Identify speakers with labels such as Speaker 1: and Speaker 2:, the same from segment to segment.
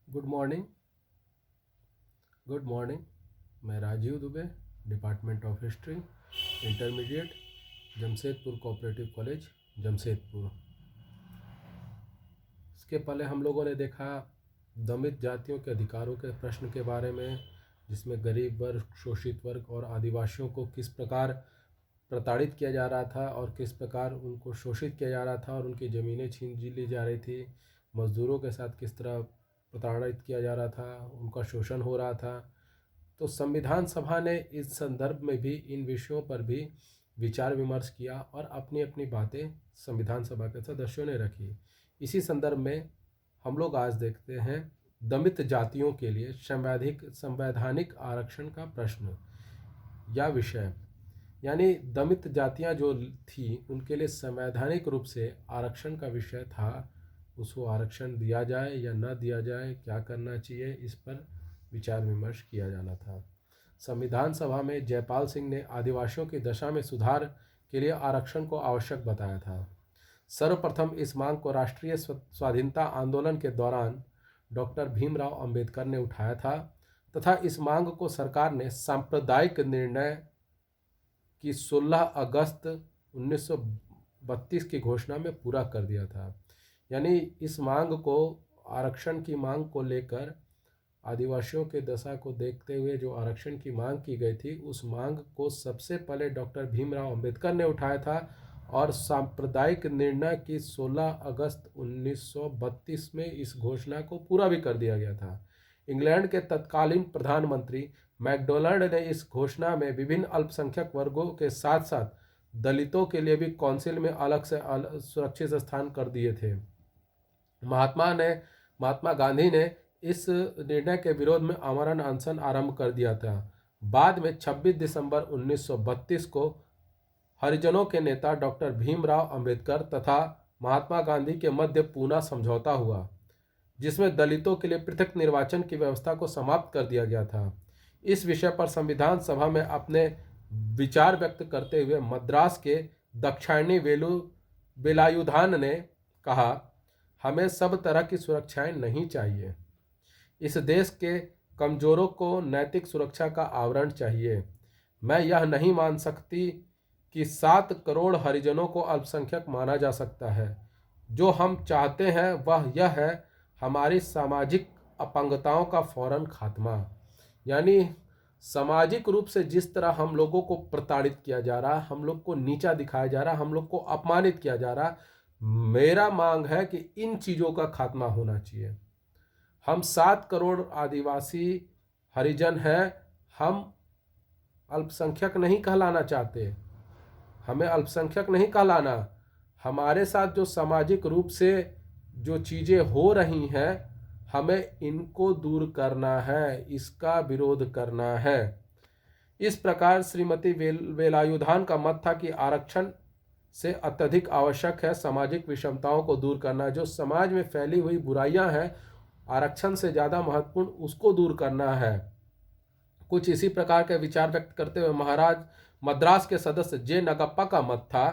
Speaker 1: Good morning. Good morning. मैं Rajeev Dubey, department of history, intermediate, Jamshedpur cooperative college, Jamshedpur. इसके पहले हम लोगों ने देखा दमित जातियों के अधिकारों के प्रश्न के बारे में, जिसमें गरीब वर्ग, शोषित वर्ग और आदिवासियों को किस प्रकार प्रताड़ित किया जा रहा था और किस प्रकार उनको शोषित किया जा रहा था और उनकी ज़मीनें छीन ली जा रही थी। मज़दूरों के साथ किस तरह प्रताड़ित किया जा रहा था, उनका शोषण हो रहा था। तो संविधान सभा ने इस संदर्भ में भी इन विषयों पर भी विचार विमर्श किया और अपनी अपनी बातें संविधान सभा के सदस्यों ने रखी। इसी संदर्भ में हम लोग आज देखते हैं दमित जातियों के लिए संवैधानिक आरक्षण का प्रश्न या विषय, यानी दमित जातियां जो थी उनके लिए संवैधानिक रूप से आरक्षण का विषय था। उसको आरक्षण दिया जाए या न दिया जाए, क्या करना चाहिए, इस पर विचार विमर्श किया जाना था। संविधान सभा में जयपाल सिंह ने आदिवासियों की दशा में सुधार के लिए आरक्षण को आवश्यक बताया था। सर्वप्रथम इस मांग को राष्ट्रीय स्वाधीनता आंदोलन के दौरान डॉक्टर भीमराव अंबेडकर ने उठाया था तथा इस मांग को सरकार ने सांप्रदायिक निर्णय की 16 अगस्त 1932 की घोषणा में पूरा कर दिया था। यानी इस मांग को, आरक्षण की मांग को लेकर, आदिवासियों के दशा को देखते हुए जो आरक्षण की मांग की गई थी, उस मांग को सबसे पहले डॉक्टर भीमराव अंबेडकर ने उठाया था और सांप्रदायिक निर्णय की 16 अगस्त 1932 में इस घोषणा को पूरा भी कर दिया गया था। इंग्लैंड के तत्कालीन प्रधानमंत्री मैकडोनाल्ड ने इस घोषणा में विभिन्न अल्पसंख्यक वर्गों के साथ साथ दलितों के लिए भी काउंसिल में अलग से सुरक्षित स्थान कर दिए थे। महात्मा गांधी ने इस निर्णय के विरोध में आमरण अनशन आरंभ कर दिया था। बाद में 26 दिसंबर 1932 को हरिजनों के नेता डॉक्टर भीमराव अंबेडकर तथा महात्मा गांधी के मध्य पूना समझौता हुआ, जिसमें दलितों के लिए पृथक निर्वाचन की व्यवस्था को समाप्त कर दिया गया था। इस विषय पर संविधान सभा में अपने विचार व्यक्त करते हुए मद्रास के दक्षिणी वेलायुधान ने कहा, हमें सब तरह की सुरक्षाएं नहीं चाहिए। इस देश के कमजोरों को नैतिक सुरक्षा का आवरण चाहिए। मैं यह नहीं मान सकती कि 7 करोड़ हरिजनों को अल्पसंख्यक माना जा सकता है। जो हम चाहते हैं वह यह है, हमारी सामाजिक अपंगताओं का फौरन खात्मा। यानी सामाजिक रूप से जिस तरह हम लोगों को प्रताड़ित किया जा रहा, हम लोग को नीचा दिखाया जा रहा, हम लोग को अपमानित किया जा रहा, मेरा मांग है कि इन चीज़ों का खात्मा होना चाहिए। हम 7 करोड़ आदिवासी हरिजन हैं, हम अल्पसंख्यक नहीं कहलाना चाहते, हमें अल्पसंख्यक नहीं कहलाना। हमारे साथ जो सामाजिक रूप से जो चीज़ें हो रही हैं, हमें इनको दूर करना है, इसका विरोध करना है। इस प्रकार श्रीमती वेलायुधान का मत था कि आरक्षण से अत्यधिक आवश्यक है सामाजिक विषमताओं को दूर करना। जो समाज में फैली हुई बुराइयां हैं, आरक्षण से ज़्यादा महत्वपूर्ण उसको दूर करना है। कुछ इसी प्रकार के विचार व्यक्त करते हुए महाराज मद्रास के सदस्य जे नगप्पा का मत था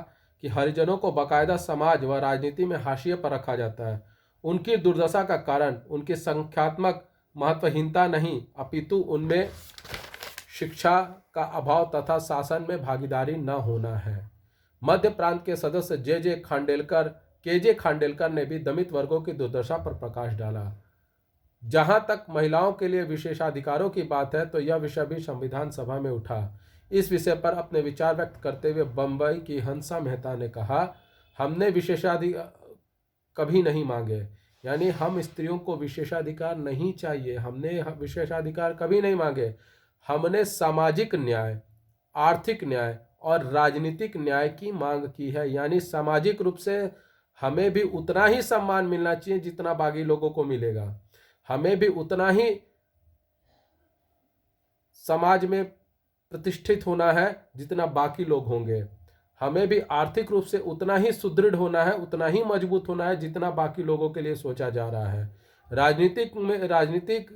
Speaker 1: कि हरिजनों को बाकायदा समाज व राजनीति में हाशिए पर रखा जाता है। उनकी दुर्दशा का कारण उनकी संख्यात्मक महत्वहीनता नहीं, अपितु उनमें शिक्षा का अभाव तथा शासन में भागीदारी न होना है। मध्य प्रांत के सदस्य के जे खांडेलकर ने भी दमित वर्गों की दुर्दशा पर प्रकाश डाला। जहां तक महिलाओं के लिए विशेषाधिकारों की बात है, तो यह विषय भी संविधान सभा में उठा। इस विषय पर अपने विचार व्यक्त करते हुए बंबई की हंसा मेहता ने कहा, हमने विशेषाधिकार कभी नहीं मांगे। यानी हम स्त्रियों को विशेषाधिकार नहीं चाहिए, हमने विशेषाधिकार कभी नहीं मांगे। हमने सामाजिक न्याय, आर्थिक न्याय और राजनीतिक न्याय की मांग की है। यानी सामाजिक रूप से हमें भी उतना ही सम्मान मिलना चाहिए जितना बाकी लोगों को मिलेगा, हमें भी उतना ही समाज में प्रतिष्ठित होना है जितना बाकी लोग होंगे, हमें भी आर्थिक रूप से उतना ही सुदृढ़ होना है, उतना ही मजबूत होना है जितना बाकी लोगों के लिए सोचा जा रहा है। राजनीतिक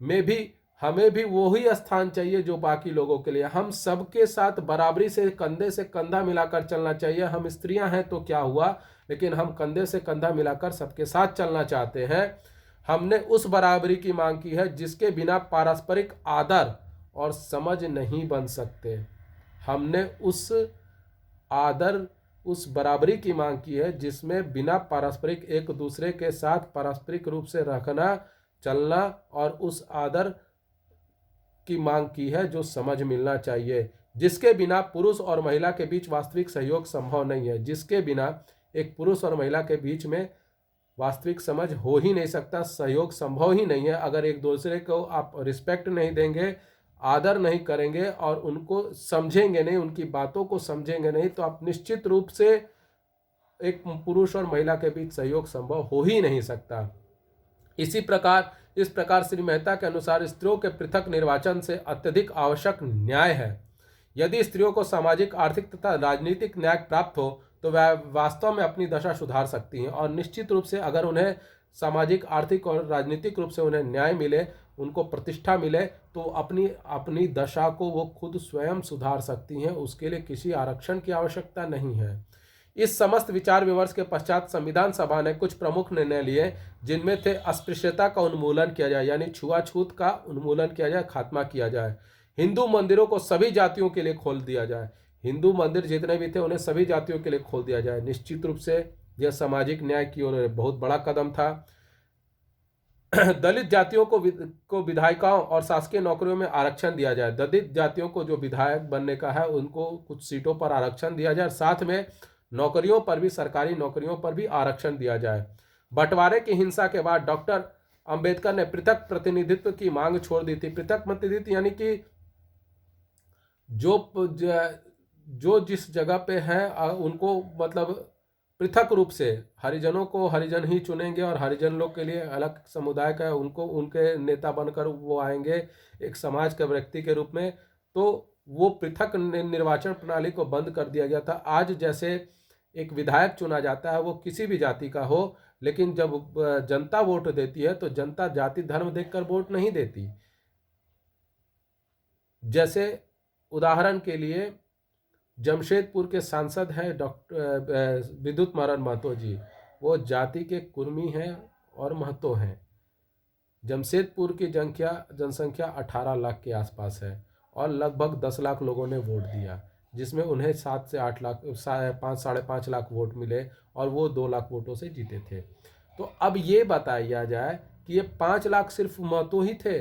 Speaker 1: में भी हमें भी वही स्थान चाहिए जो बाकी लोगों के लिए। हम सबके साथ बराबरी से कंधा मिलाकर चलना चाहिए। हम स्त्रियां हैं तो क्या हुआ, लेकिन हम कंधे से कंधा मिलाकर सबके साथ चलना चाहते हैं। हमने उस बराबरी की मांग की है जिसके बिना पारस्परिक आदर और समझ नहीं बन सकते। हमने उस बराबरी की मांग की है जिसमें बिना पारस्परिक एक दूसरे के साथ पारस्परिक रूप से रखना, चलना, और उस आदर की मांग की है जो समझ मिलना चाहिए, जिसके बिना पुरुष और महिला के बीच वास्तविक सहयोग संभव नहीं है, जिसके बिना एक पुरुष और महिला के बीच में वास्तविक समझ हो ही नहीं सकता, सहयोग संभव ही नहीं है। अगर एक दूसरे को आप रिस्पेक्ट नहीं देंगे, आदर नहीं करेंगे और उनको समझेंगे नहीं, उनकी बातों को समझेंगे नहीं, तो आप निश्चित रूप से एक पुरुष और महिला के बीच सहयोग संभव हो ही नहीं सकता। इस प्रकार श्री मेहता के अनुसार स्त्रियों के पृथक निर्वाचन से अत्यधिक आवश्यक न्याय है। यदि स्त्रियों को सामाजिक, आर्थिक तथा राजनीतिक न्याय प्राप्त हो तो वह वास्तव में अपनी दशा सुधार सकती हैं, और निश्चित रूप से अगर उन्हें सामाजिक, आर्थिक और राजनीतिक रूप से उन्हें न्याय मिले, उनको प्रतिष्ठा मिले, तो अपनी दशा को वो खुद स्वयं सुधार सकती हैं। उसके लिए किसी आरक्षण की आवश्यकता नहीं है। इस समस्त विचार विमर्श के पश्चात संविधान सभा ने कुछ प्रमुख निर्णय लिए, जिनमें थे अस्पृश्यता का उन्मूलन किया जाए, यानी छुआछूत का उन्मूलन किया जाए, खात्मा किया जाए। हिंदू मंदिरों को सभी जातियों के लिए खोल दिया जाए। हिंदू मंदिर जितने भी थे उन्हें सभी जातियों के लिए खोल दिया जाए। निश्चित रूप से यह सामाजिक न्याय की ओर बहुत बड़ा कदम था। दलित जातियों को विधायिकाओं और शासकीय नौकरियों में आरक्षण दिया जाए। दलित जातियों को जो विधायक बनने का है उनको कुछ सीटों पर आरक्षण दिया जाए, साथ में नौकरियों पर भी, सरकारी नौकरियों पर भी आरक्षण दिया जाए। बंटवारे की हिंसा के बाद डॉक्टर अंबेडकर ने पृथक प्रतिनिधित्व की मांग छोड़ दी थी। पृथक प्रतिनिधित्व यानी कि जो जिस जगह पे हैं उनको मतलब पृथक रूप से, हरिजनों को हरिजन ही चुनेंगे और हरिजन लोग के लिए अलग समुदाय का उनको उनके नेता बनकर वो आएंगे एक समाज के व्यक्ति के रूप में। तो वो पृथक निर्वाचन प्रणाली को बंद कर दिया गया था। आज जैसे एक विधायक चुना जाता है वो किसी भी जाति का हो, लेकिन जब जनता वोट देती है तो जनता जाति धर्म देखकर वोट नहीं देती। जैसे उदाहरण के लिए जमशेदपुर के सांसद हैं डॉक्टर विद्युत नारायण महतो जी, वो जाति के कुर्मी हैं और महतो हैं। जमशेदपुर की जनसंख्या 18 लाख के आसपास है और लगभग 10 लाख लोगों ने वोट दिया, जिसमें उन्हें 7 से 8 लाख 5.5 लाख वोट मिले और वो 2 लाख वोटों से जीते थे। तो अब ये बताया जाए कि ये 5 लाख सिर्फ महतो ही थे?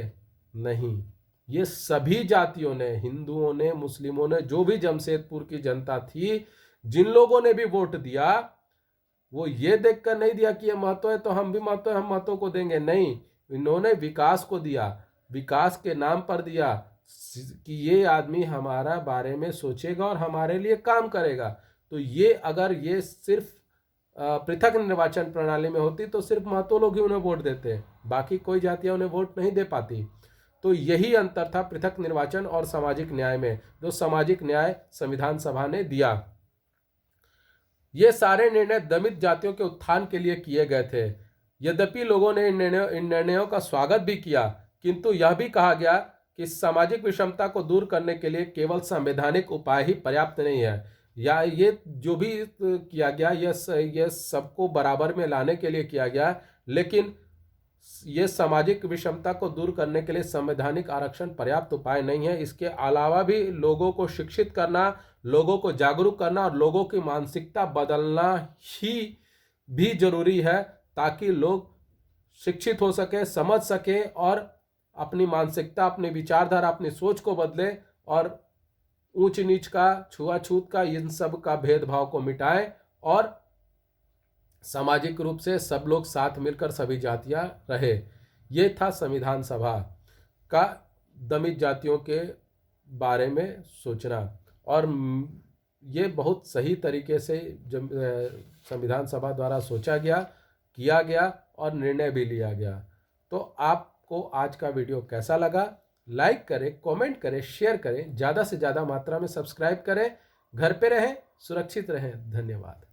Speaker 1: नहीं, ये सभी जातियों ने, हिंदुओं ने, मुस्लिमों ने, जो भी जमशेदपुर की जनता थी, जिन लोगों ने भी वोट दिया, वो ये देखकर नहीं दिया कि ये महतो है तो हम भी महतो है, हम महतो को देंगे। नहीं, इन्होंने विकास को दिया, विकास के नाम पर दिया कि ये आदमी हमारा बारे में सोचेगा और हमारे लिए काम करेगा। तो ये अगर ये सिर्फ पृथक निर्वाचन प्रणाली में होती तो सिर्फ महतो लोग ही उन्हें वोट देते, बाकी कोई जातियां उन्हें वोट नहीं दे पाती। तो यही अंतर था पृथक निर्वाचन और सामाजिक न्याय में, जो सामाजिक न्याय संविधान सभा ने दिया। ये सारे निर्णय दलित जातियों के उत्थान के लिए किए गए थे। यद्यपि लोगों ने इन निर्णयों का स्वागत भी किया, किंतु यह भी कहा गया कि सामाजिक विषमता को दूर करने के लिए केवल संवैधानिक उपाय ही पर्याप्त नहीं है, या ये जो भी किया गया यह सबको बराबर में लाने के लिए किया गया, लेकिन ये सामाजिक विषमता को दूर करने के लिए संवैधानिक आरक्षण पर्याप्त उपाय नहीं है। इसके अलावा भी लोगों को शिक्षित करना, लोगों को जागरूक करना और लोगों की मानसिकता बदलना ही भी जरूरी है, ताकि लोग शिक्षित हो सके, समझ सके और अपनी मानसिकता, अपनी विचारधारा, अपनी सोच को बदले और ऊंच नीच का, छुआछूत का, इन सब का भेदभाव को मिटाएं और सामाजिक रूप से सब लोग साथ मिलकर सभी जातियां रहे। ये था संविधान सभा का दलित जातियों के बारे में सोचना, और ये बहुत सही तरीके से संविधान सभा द्वारा सोचा गया, किया गया और निर्णय भी लिया गया। तो आपको आज का वीडियो कैसा लगा? लाइक करें, कमेंट करें, शेयर करें, ज़्यादा से ज़्यादा मात्रा में सब्सक्राइब करें। घर पे रहें, सुरक्षित रहें। धन्यवाद।